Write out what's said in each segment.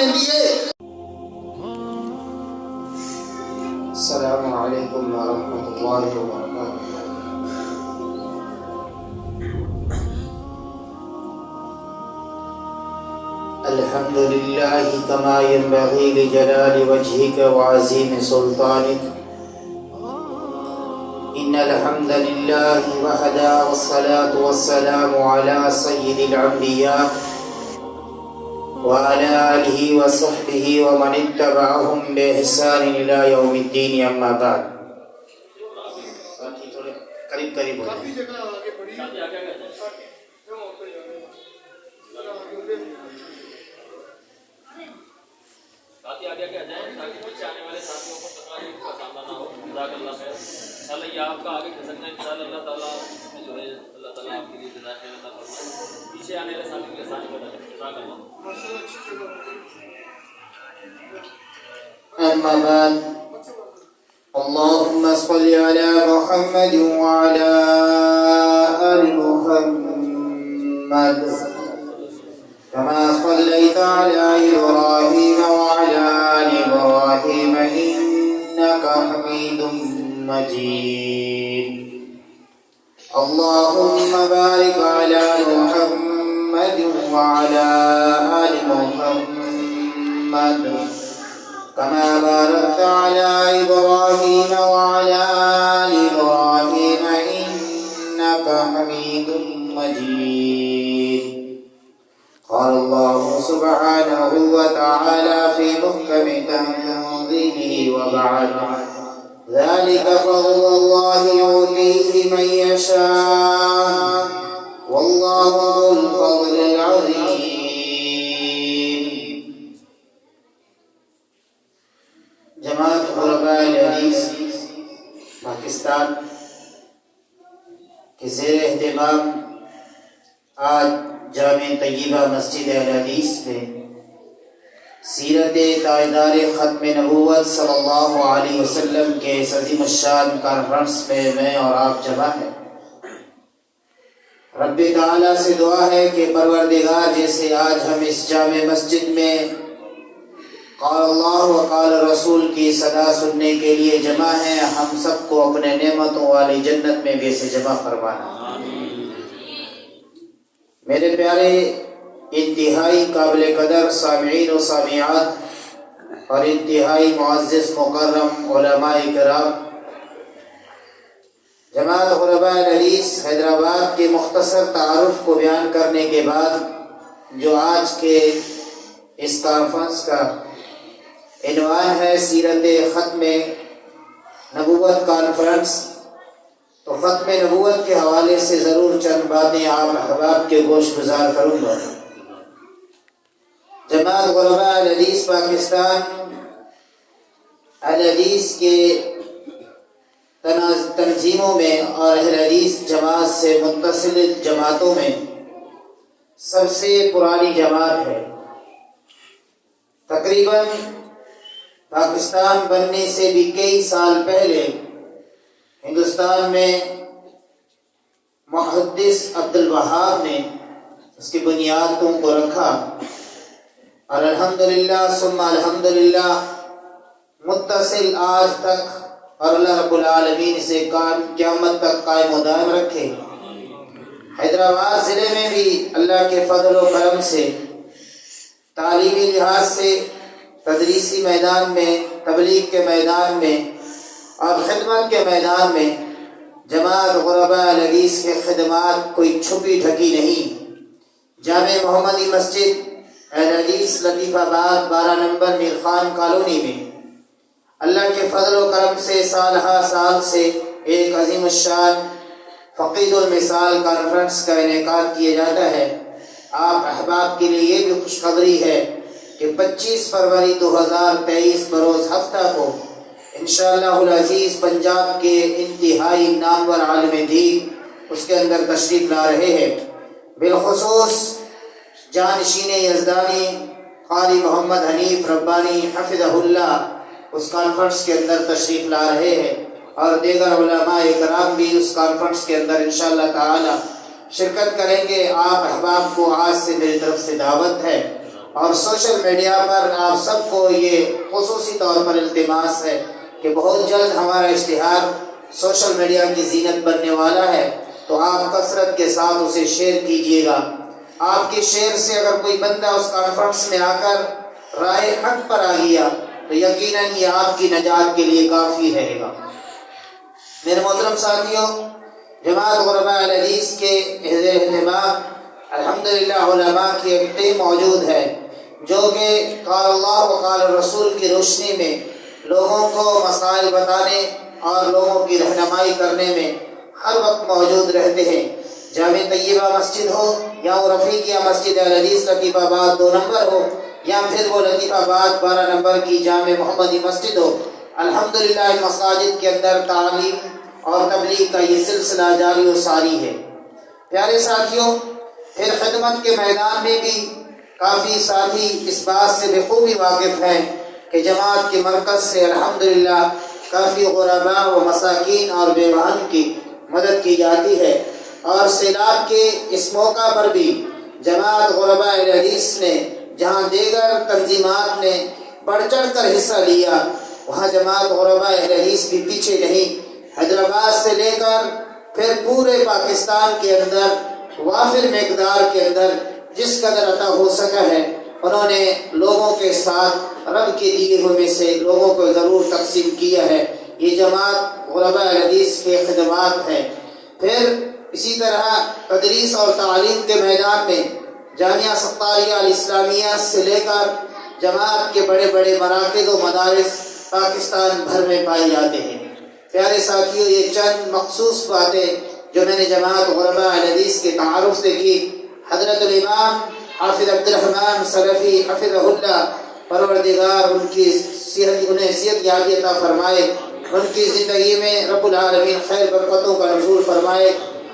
نے دیے. السلام علیکم ورحمۃ اللہ وبرکاتہ. الحمد لله كما ينبغي لجلال وجهك وعظيم سلطانك. إن الحمد لله وحده والصلاة والسلام على سيد الأنبياء وعلى آله وصحبه ومن اتبعهم بإحسان إلى يوم الدين. أما بعد. قریب آگے آ جائیں تاکہ پیچھے آنے والے ساتھیوں کو تکلیف کا سامنا نہ ہو. جزاک اللہ خیر. انشاءاللہ یہ آپ کا آگے کھسکنا ہے انشاءاللہ اللہ تعالیٰ جو ہے اللہ تعالیٰ آپ کے لیے جزائے خیر عطا فرمائے. پیچھے آنے والے ساتھی کے ساتھ بدل. جزاک اللہ. أما بعد. اللهم صل على محمد وعلى آل محمد كما صليت على إبراهيم وعلى آل إبراهيم إنك حميد مجيد. اللهم بارك على محمد وعلى آل محمد كما باركت على إبراهيم وعلى آل إبراهيم إنك حميد مجيد. قال الله سبحانه وتعالى في محكم تنزيله وبعد. ذلك فضل الله يؤتيه من يشاء والله ذو الفضل العظيم. جماعت علماء الحدیث پاکستان کے زیر اہتمام آج جامع طیبہ مسجد اہل حدیث میں سیرت تاجدار ختم نبوت صلی اللہ علیہ وسلم کے اس عظیم الشان کانفرنس میں اور آپ جمع ہیں. رب تعالیٰ سے دعا ہے کہ پروردگار جیسے آج ہم اس جامع مسجد میں قال اللہ و قال رسول کی صدا سننے کے لیے جمع ہیں، ہم سب کو اپنے نعمتوں والی جنت میں بھی سے جمع فرمانا. میرے پیارے انتہائی قابل قدر سامعین و سامعات اور انتہائی معزز مکرم علماء کرام، جماعت علماء الحدیث حیدرآباد کے مختصر تعارف کو بیان کرنے کے بعد جو آج کے اس کانفرنس کا عنوان ہے سیرت ختم نبوت کانفرنس، تو ختم نبوت کے حوالے سے ضرور چند باتیں آپ احباب کے گوش گزار کروں گا. جماعت علماء الحدیث پاکستان اہل حدیث کے تنظیموں میں اور اہل حدیث جماعت سے متصل جماعتوں میں سب سے پرانی جماعت ہے. تقریباً پاکستان بننے سے بھی کئی سال پہلے ہندوستان میں محدث عبد الوہاب نے اس کی بنیادوں کو رکھا اور الحمدللہ ثم الحمدللہ متصل آج تک اور اللہ رب العالمین سے قیامت تک قائم و دائم رکھے. حیدرآباد ضلع میں بھی اللہ کے فضل و کرم سے تعلیمی لحاظ سے تدریسی میدان میں، تبلیغ کے میدان میں اور خدمت کے میدان میں جماعت علماء الحدیث کے خدمات کوئی چھپی ڈھکی نہیں. جامع محمدی مسجد اہل حدیث لطیف آباد 12 نمبر میر خان کالونی میں اللہ کے فضل و کرم سے سال ہر سال سے ایک عظیم الشان فقید المثال کانفرنس کا انعقاد کیا جاتا ہے. آپ احباب کے لیے یہ بھی خوشخبری ہے کہ 25 فروری 2023 بروز ہفتہ کو انشاءاللہ العزیز پنجاب کے انتہائی نامور عالم دین اس کے اندر تشریف لا رہے ہیں. بالخصوص جانشین یزدانی قاری محمد حنیف ربانی حفظہ اللہ اس کانفرنس کے اندر تشریف لا رہے ہیں اور دیگر علماء کرام بھی اس کانفرنس کے اندر انشاءاللہ تعالی شرکت کریں گے. آپ احباب کو آج سے میری طرف سے دعوت ہے. اور سوشل میڈیا پر آپ سب کو یہ خصوصی طور پر التماس ہے کہ بہت جلد ہمارا اشتہار سوشل میڈیا کی زینت بننے والا ہے، تو آپ کثرت کے ساتھ اسے شیئر کیجیے گا۔ آپ کے شیئر سے اگر کوئی بندہ اس کانفرنس میں آ کر راہ حق پر آ گیا تو یقیناً یہ آپ کی نجات کے لیے کافی رہے گا۔ میرے محترم ساتھیوں، جماعت غرباء الحدیث کے اہتمام الحمدللہ علماء کی ایک ٹیم موجود ہے جو کہ قال اللہ و قال رسول کی روشنی میں لوگوں کو مسائل بتانے اور لوگوں کی رہنمائی کرنے میں ہر وقت موجود رہتے ہیں۔ جامع طیبہ مسجد ہو یا وہ رفیقیہ مسجد الحدیث لطیف آباد 2 نمبر ہو یا پھر وہ لطیف آباد 12 نمبر کی جامع محمدی مسجد ہو، الحمدللہ ان مساجد کے اندر تعلیم اور تبلیغ کا یہ سلسلہ جاری و ساری ہے۔ پیارے ساتھیوں، پھر خدمت کے میدان میں بھی کافی ساتھی اس بات سے بخوبی واقف ہیں کہ جماعت کے مرکز سے الحمدللہ کافی غرباء و مساکین اور بیوہن کی مدد کی جاتی ہے، اور سیلاب کے اس موقع پر بھی جماعت غرباء الحدیث نے جہاں دیگر تنظیمات نے بڑھ چڑھ کر حصہ لیا، وہاں جماعت غرباء الحدیث بھی پیچھے نہیں۔ حیدرآباد سے لے کر پھر پورے پاکستان کے اندر وافر مقدار کے اندر جس قدر عطا ہو سکا ہے انہوں نے لوگوں کے ساتھ رب کے دیے ہوئے میں سے لوگوں کو ضرور تقسیم کیا ہے۔ یہ جماعت غرباء الحدیث کے خدمات ہیں۔ پھر اسی طرح تدریس اور تعلیم کے میدان میں جامعہ ستاریہ الاسلامیہ سے لے کر جماعت کے بڑے بڑے مراکز و مدارس پاکستان بھر میں پائے جاتے ہیں۔ پیارے ساتھیوں، یہ چند مخصوص باتیں جو میں نے جماعت غرباء الحدیث کے تعارف سے کی۔ حضرت الامام حافظ عبدالرحمن سلفی حفظہ اللہ، پروردگار انہیں صحت یابی عطا فرمائے، ان کی زندگی میں رب العالمین خیر برکتوں کا نزول فرمائے۔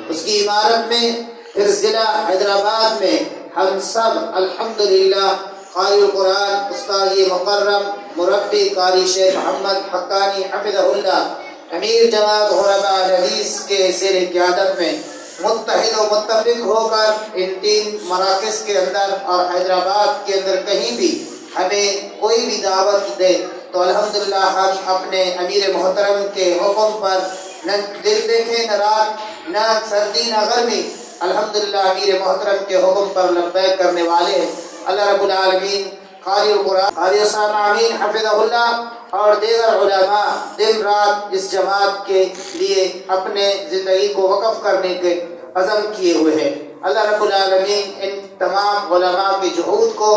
اس کی عمارت میں پھر ضلع حیدرآباد میں ہم سب الحمدللہ قاری القرآن استاد مکرم مربی قاری شیخ محمد حقانی حفظہ اللہ امیر جماعت غرباء الحدیث کے زیر قیادت میں متحد و متفق ہو کر ان 3 مراکز کے اندر اور حیدرآباد کے اندر کہیں بھی ہمیں کوئی بھی دعوت دے تو الحمدللہ ہم اپنے امیر محترم کے حکم پر نہ دل دیکھیں نہ رات نہ سردی نہ گرمی، الحمدللہ امیر محترم کے حکم پر لبیک کرنے والے ہیں۔ اللہ رب العالمین قاری القرآن قاری سامعین حفظہ اللہ اور دیگر علماء دن رات اس جماعت کے لیے اپنے زندگی کو وقف کرنے کے عزم کیے ہوئے ہیں۔ اللہ رب العالمین ان تمام علماء کی جہود کو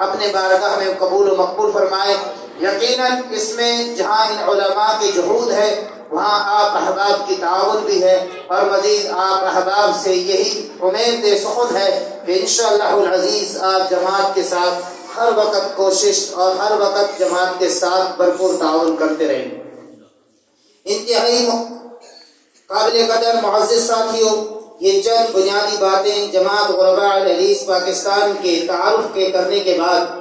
اپنے بارگاہ میں قبول و مقبول فرمائے۔ یقیناً اس میں جہاں ان علماء کی جہود ہے وہاں آپ احباب کی تعاون بھی ہے، اور مزید آپ احباب سے یہی امید سخن ہے کہ انشاءاللہ العزیز آپ جماعت کے ساتھ ہر وقت کوشش اور ہر وقت جماعت کے ساتھ بھرپور تعاون کرتے رہیں۔ انتہائی قابل قدر معزز ساتھیوں، یہ چند بنیادی باتیں جماعت غرباء الحدیث پاکستان کے تعارف کے کرنے کے بعد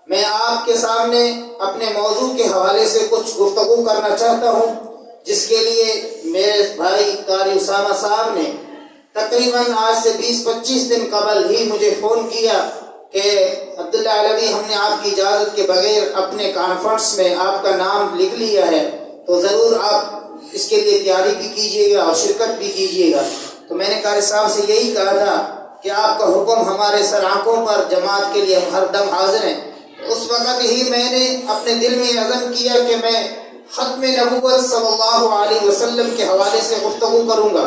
میں آپ کے سامنے اپنے موضوع کے حوالے سے کچھ گفتگو کرنا چاہتا ہوں، جس کے لیے میرے بھائی قاری اسامہ صاحب نے تقریباً آج سے 20-25 دن قبل ہی مجھے فون کیا کہ عبداللہ علوی ہم نے آپ کی اجازت کے بغیر اپنے کانفرنس میں آپ کا نام لکھ لیا ہے، تو ضرور آپ اس کے لیے تیاری بھی کیجیے گا اور شرکت بھی کیجیے گا۔ تو میں نے قاری صاحب سے یہی کہا تھا کہ آپ کا حکم ہمارے سر آنکھوں پر جماعت کے لیے ہر دم حاضر ہیں۔ اس وقت ہی میں نے اپنے دل میں عزم کیا کہ میں ختم نبوت صلی اللہ علیہ وسلم کے حوالے سے گفتگو کروں گا،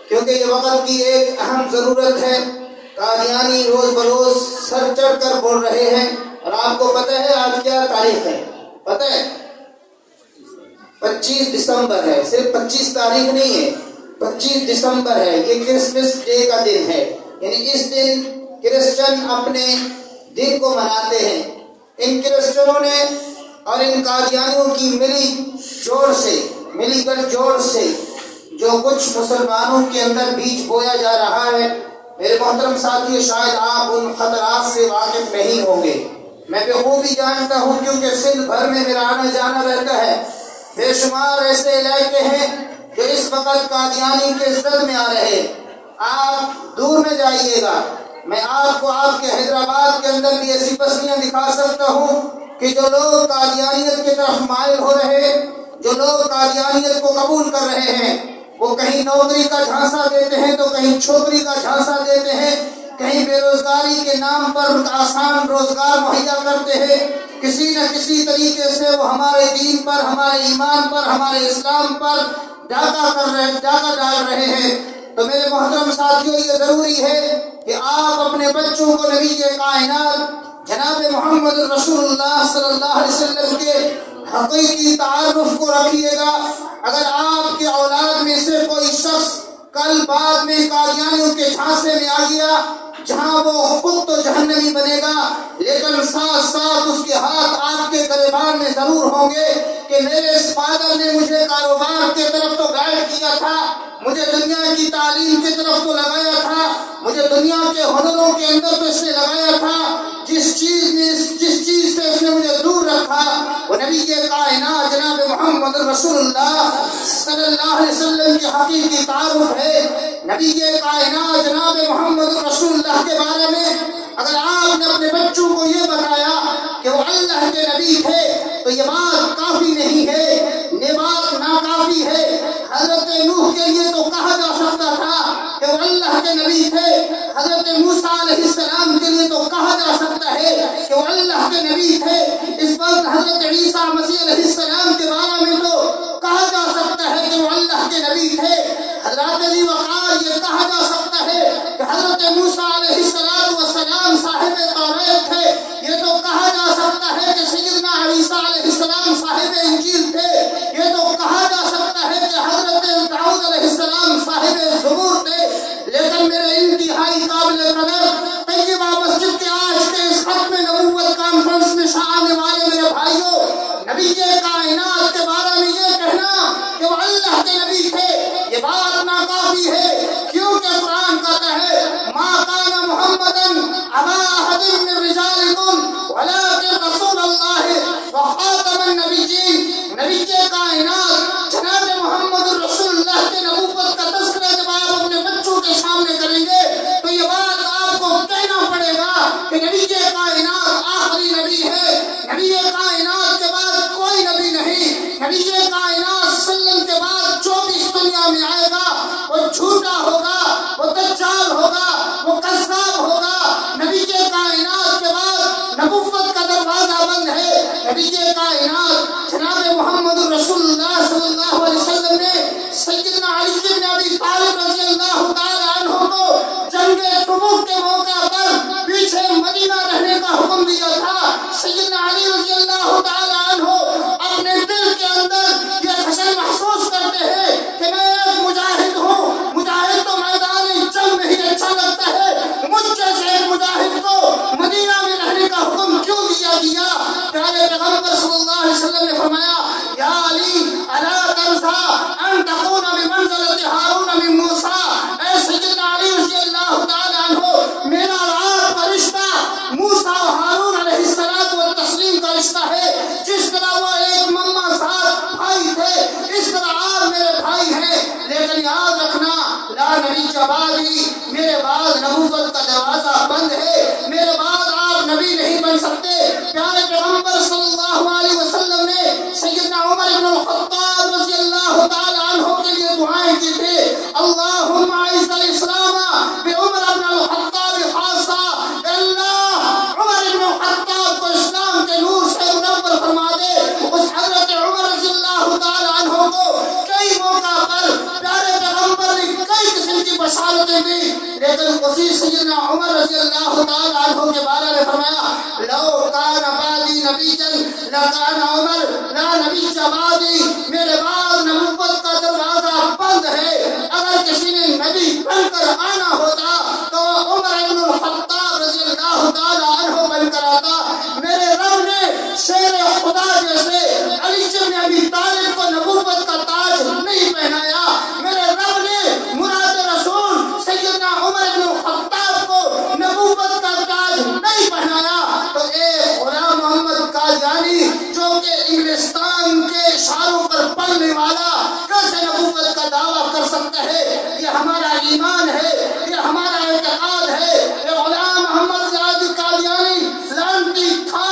کیونکہ یہ وقت کی ایک اہم ضرورت ہے۔ قادیانی روز بروز سر چڑھ کر بول رہے ہیں، اور آپ کو پتہ ہے آج کیا تاریخ ہے؟ پتہ ہے 25 دسمبر ہے، صرف 25 تاریخ نہیں ہے، 25 دسمبر ہے۔ یہ کرسمس ڈے کا دن ہے، یعنی اس دن کرسچن اپنے دن کو مناتے ہیں۔ ان کرسچنوں نے اور ان قادیانیوں کی ملی گٹھ جوڑ سے جو کچھ مسلمانوں کے اندر بیج بویا جا رہا ہے، میرے محترم ساتھی شاید آپ ان خطرات سے واقف نہیں ہوں گے۔ میں بخوبی جانتا ہوں، کیونکہ سندھ بھر میں میرا آنا جانا رہتا ہے۔ بے شمار ایسے علاقے ہیں جو اس وقت قادیانی کے زد میں آ رہے ہیں۔ آپ دور میں جائیے گا، میں آپ کو آپ کے حیدرآباد کے اندر بھی ایسی بستیاں دکھا سکتا ہوں کہ جو لوگ قادیانیت کی طرف مائل ہو رہے، جو لوگ قادیانیت کو قبول کر رہے ہیں، وہ کہیں نوکری کا جھانسا دیتے ہیں تو کہیں چھوکری کا جھانسا دیتے ہیں، کہیں بے روزگاری کے نام پر آسان روزگار مہیا کرتے ہیں، کسی نہ کسی طریقے سے وہ ہمارے دین پر، ہمارے ایمان پر، ہمارے اسلام پر ڈاکہ ڈال رہے ہیں۔ تو میرے محترم ساتھیوں، یہ ضروری ہے کہ آپ اپنے بچوں کو نبی کائنات جناب محمد رسول اللہ صلی اللہ علیہ وسلم کے حقیقی تعارف کو رکھیے گا۔ اگر آپ کے اولاد میں سے کوئی شخص کل بعد میں قادیانیوں کے جھانسے میں آ گیا، جہاں وہ خود تو جہنمی بنے گا، لیکن ساتھ ساتھ اس کے ہاتھ آپ کے گریبان میں ضرور ہوں گے کہ میرے اس فادر نے مجھے کاروبار کی طرف تو گائیڈ کیا تھا، مجھے دنیا کی تعلیم کی طرف تو لگایا تھا، مجھے دنیا کے ہنروں کے اندر تو اس نے لگایا تھا، جس چیز سے اس نے مجھے دور رکھا وہ نبی کائنات جناب محمد رسول اللہ صلی اللہ علیہ وسلم کی حقیقی تعارف ہے۔ نبی کائنات جناب محمد رسول اللہ کے بارے میں اگر آپ نے اپنے بچوں کو یہ بتایا کہ وہ اللہ کے نبی تھے تو یہ بات کافی نہیں ہے، یہ بات ناکافی ہے۔ حضرت نوح کے لیے تو کہا جا سکتا تھا کہ وہ اللہ کے نبی تھے، حضرت موسیٰ علیہ السلام کے لیے تو کہا جا سکتا ہے کہ وہ اللہ کے نبی تھے۔ اس وقت حضرت عیسیٰ مسیح علیہ السلام کے بارے میں تو کہا جا سکتا ہے کہ وہ اللہ کے نبی تھے۔ حضرت علی وقار یہ کہا جا سکتا ہے کہ حضرت موسیٰ علیہ السلام صاحب توریت تھے، یہ تو کہا جا سکتا ہے کہ سیدنا عیسیٰ علیہ السلام صاحب انجیل تھے، یہ تو کہا جا سکتا ہے کہ حضرت داؤد علیہ السلام صاحب زبور تھے۔ لیکن میرے انتہائی قابل قدر طیبہ مسجد کے آج کے اس ختم نبوت کانفرنس میں آنے والے میرے بھائیوں، نبی کائنات کے بارے میں یہ کہنا کہ وہ اللہ کے نبی تھے یہ بات ناکافی ہے، کیونکہ قرآن کہتا ہے ما کان محمدن ابا احد من رجالکم ولکن رسول اللہ وخاتم النبیین۔ نبی کائنات جناب محمد رسول اللہ کے نبوت کا تذکرہ جب آپ اپنے بچوں کے سامنے کریں گے تو یہ بات آپ کو کہنا پڑے گا کہ نبی کائنات آخری نبی ہے، نبی کائنات کے بعد کوئی نبی نہیں، نبی کائنات صلی اللہ علیہ وسلم کے بعد جو بھی اس دنیا میں آئے گا وہ جھوٹا ہوگا، وہ دجال ہوگا، وہ کذاب ہوگا۔ نبی کائنات کے بعد نبوت کا دروازہ بند ہے۔ نبی کائنات جناب محمد رسول اللہ صلی اللہ علیہ وسلم نے سیدنا علی بن ابی طالب رضی اللہ تعالی عنہ کو جنگ تبوک کے موقع پر پیچھے مدینہ رہنے کا حکم دیا تھا۔ سیدنا علی رضی اللہ تعالی عنہ اپنے دل کے اندر یہ خشن محسوس کرتے ہیں کہ میں ایک مجاہد ہوں، مجاہد تو میدان جنگ میں ہی اچھا لگتا ہے، مجھ جیسے ایک مجاہد کو مدینہ میں رہنے کا حکم کیوں دیا گیا؟ پیارے پیغمبر صلی اللہ علیہ وسلم نے فرمایا یا علی الا ترضى ان تكون بمنزلة هارون من موسیٰ، اے سیدنا علی رضی اللہ تعالی عنہ، میرا آپ کا رشتہ موسیٰ و ہارون علیہ السلام و تسلیم کا رشتہ ہے، جس طرح وہ ایک مما ساتھ بھائی تھے اس طرح آپ میرے بھائی ہیں، لیکن یاد رکھنا لا نبی بعدی، میرے بعد نبوت کا دروازہ بند ہے، میرے بعد آپ نبی نہیں بن سکتے۔ پیارے پیغمبر صلی اللہ علیہ وسلم نے سیدنا عمر بن الخطاب رضی اللہ تعالی عنہ کے لیے دعائیں کی تھی، اللہم اعز الاسلام بعمر بن الخطاب خاصہ، اللہ عمر بن الخطاب کو اسلام کے نور سے منور فرما دے۔ اس حضرت عمر رضی اللہ تعالی عنہ کو کئی موقع پر پیارے پیغمبر نے کئی قسم کی بشارتیں دی، لیکن اسی سیدنا عمر رضی اللہ تعالی عنہ کے بارے میں فرمایا لو کان بعدی نبیا لکان عمر لا نبی بعدی، میرے بعد نبوت کا دروازہ بند ہے، اگر کسی نے نبی بن کر آنا ہوتا تو عمر بن الخطاب رضی اللہ تعالی عنہ بن کر آتا۔ میرے رب نے شیر خدا جیسے علی بن ابی طالب کو نبوت کا تاج نہیں پہنایا، میرے رب نے مراد رسول سیدنا عمر بن الخطاب کو نبوت کا تاج نہیں پہنایا، تو ایک غلام محمد قادیانی جو کہ انگلستان کے اشاروں پر پڑھنے والا کیسے نبوت کا دعویٰ کر سکتا ہے؟ یہ ہمارا ایمان ہے، یہ ہمارا اعتقاد ہے۔ یہ غلام محمد قادیانی لعنتی تھا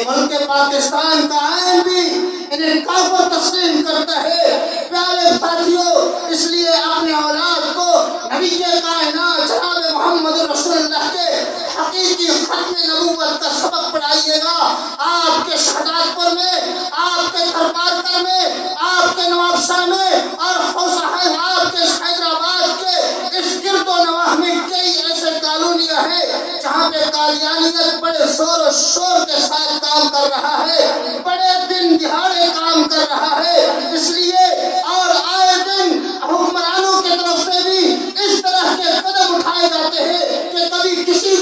ملک پاکستان کا آئین بھی انہیں کافر تسلیم کرتا ہے۔ پیارے ساتھیوں، اس لیے اپنے اولاد کو نبی کائنات جناب محمد رسول اللہ کے حقیقی ختم نبوت کا سبق پڑھائیے گا۔ آپ کے شہداء میں، آپ کے تھرپارکر میں، آپ کے نواب شاہ میں اور آپ کے حیدرآباد کے اس گرد و نواح میں کئی ایسے کالونیاں ہیں جہاں پہ قادیانیت بڑے زور و شور کے ساتھ کام کر رہا ہے، بڑے دن دہاڑے کام کر رہا ہے۔ اس لیے اور آئے دن حکمرانوں کی طرف سے بھی اس طرح کے قدم اٹھائے جاتے ہیں کہ کبھی کسی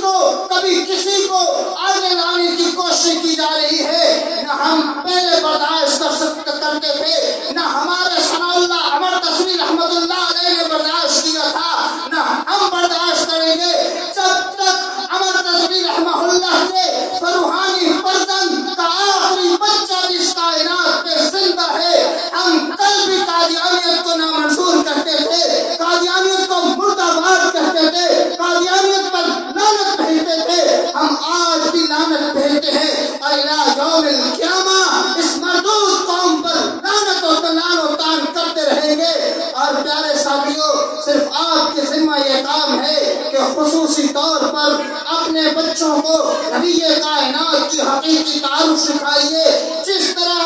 کو آگے لانے کی کوشش کی جا رہی ہے۔ نہ ہم پہلے برداشت کرتے تھے، نہ ہمارے ثناء اللہ عمر تصویر رحمت اللہ علیہ نے برداشت کیا تھا، نہ ہم برداشت کریں گے جب تک عمر تصویر رحمہ اللہ کے فروحانی فرزند کا آخری بچہ بھی اس کائنات پہ زندہ ہے۔ ہم کل بھی قادیانیت کو نامنظور کہتے تھے، قادیانیت کو مرد آباد کہتے تھے، قادیانیت پر لعنت بھیجتے تھے، ہم آج بھی لعنت بھیجتے ہیں اور الی یوم القیامہ اس مردود قوم پر لعنت و تلان و تان کرتے رہیں گے۔ اور پیارے ساتھیوں، صرف آپ کے ذمہ یہ کام ہے کہ خصوصی طور پر اپنے بچوں کو نبی کائنات کی حقیقی تعارف سکھائیے۔ جس طرح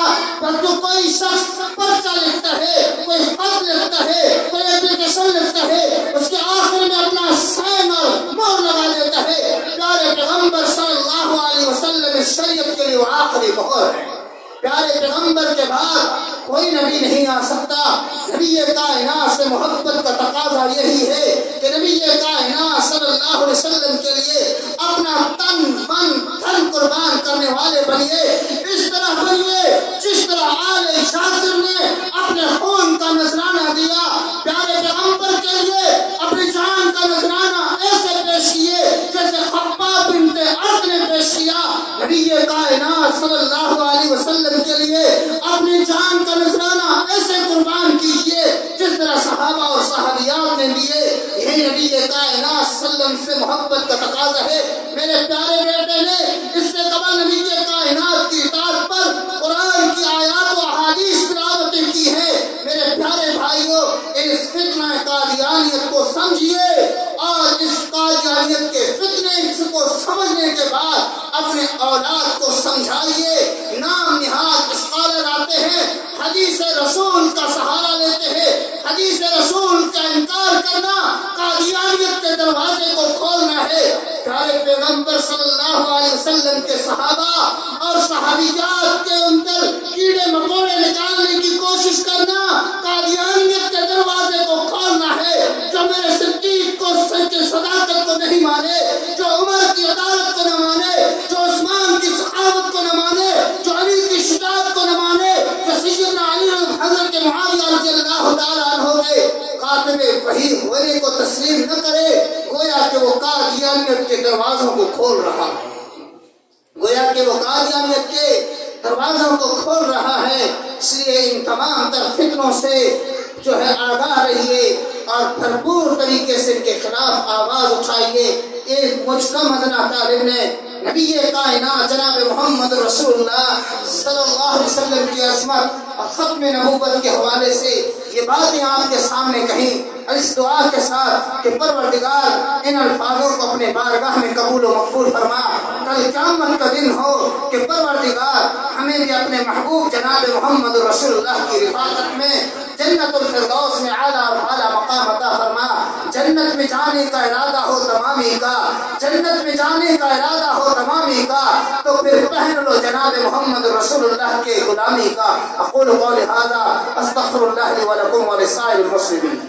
کوئی شخص پرچہ لکھتا ہے، کوئی خط لکھتا ہے، کوئی اپلیکیشن لکھتا ہے، اس کے آخر میں اپنا سائن اور مہر لگا دیتا ہے، پیارے پیغمبر صلی اللہ علیہ وسلم اس شریعت کے لیے وہ آخری مہر ہے۔ پیارے پیغمبر کے بعد کوئی نبی نہیں آ سکتا۔ نبی کائنات سے محبت کا تقاضا یہی ہے کہ نبی کائنات صلی اللہ علیہ وسلم کے لیے اپنا تن من دھن قربان کرنے والے بنیے۔ اس طرح بنیے جس طرح آل یاسر نے اپنے خون کا نذرانہ دیا، پیارے پیغمبر کے لیے اپنی جان کا نذرانہ ایسے پیش کیے جیسے خباب بنت ارد نے پیش کیا۔ نبی کائنات صلی اللہ علیہ وسلم کے لیے اپنی جان کا نذرانہ ایسے قربان کیجیے جس طرح صحابہ اور صحابیات نے دیے۔ یہی نبی کائنات صلی اللہ علیہ وسلم سے محبت کا تقاضا ہے۔ میرے پیارے بیٹے نے اس سے قبل نبی کائنات کی اطاعت پر قرآن کی آیات و احادیث تلاوتیں کی ہے۔ میرے پیارے بھائیوں، اس فتنہ قادیانیت کو سمجھیے اور اس قادیانیت کے فتنے کو سمجھنے کے بعد اپنے اولاد کو سمجھائیے۔ نام نہاد اسکالر آتے ہیں، حدیث رسول کا سہارا لیتے ہیں۔ حدیث رسول کا انکار کرنا قادیانیت کے دروازے کو کھولنا ہے۔ پیارے پیغمبر صلی اللہ علیہ وسلم کے صحابہ اور صحابیات کے اندر کیڑے مکوڑے نکالنے کی کوشش کرنا قادیانیت کے دروازے کو کھولنا ہے۔ جو میرے صدیق کو صداقت کو نہیں مانے، جو عمر کی عدالت کو نہ مانے، جو عثمان کی سخاوت کو نہ مانے، جو علی کی شجاعت کو نہ مانے، جو سیدنا علی حضرت معاویہ رضی اللہ تعالیٰ عنہ کے خاتم وحی ہونے کو تسلیم نہ کرے، گویا کہ وہ قادیانیت کے دروازوں کو کھول رہا ہے، گویا کہ وہ قادیانیت کے دروازوں کو کھول رہا ہے۔ اس لیے ان تمام تر فتنوں سے جو ہے آگاہ رہیے اور بھرپور طریقے سے ان کے خلاف آواز اٹھائیے۔ ایک مجھ کم ادنا طالب نے نبی کائنات جناب محمد رسول اللہ صلی اللہ علیہ وسلم کی عظمت اور ختم نبوت کے حوالے سے یہ باتیں آپ کے سامنے کہیں، اس دعا کے ساتھ کہ پروردگار ان الفاظوں کو اپنے بارگاہ میں قبول و مقبول فرما۔ کل قیامت کا دن ہو کہ پروردگار ہمیں بھی اپنے محبوب جناب محمد رسول اللہ کی رفاقت میں جنت الفردوس میں اعلیٰ اور اعلیٰ مقام عطا فرما۔ جنت میں جانے کا ارادہ ہو تمامی کا، جنت میں جانے کا ارادہ ہو تمامی کا، تو پھر پہن لو جناب محمد رسول اللہ کے غلامی کا۔ اقول قولی ھذا استغفر اللہ لی ولکم ولسائر المسلمین۔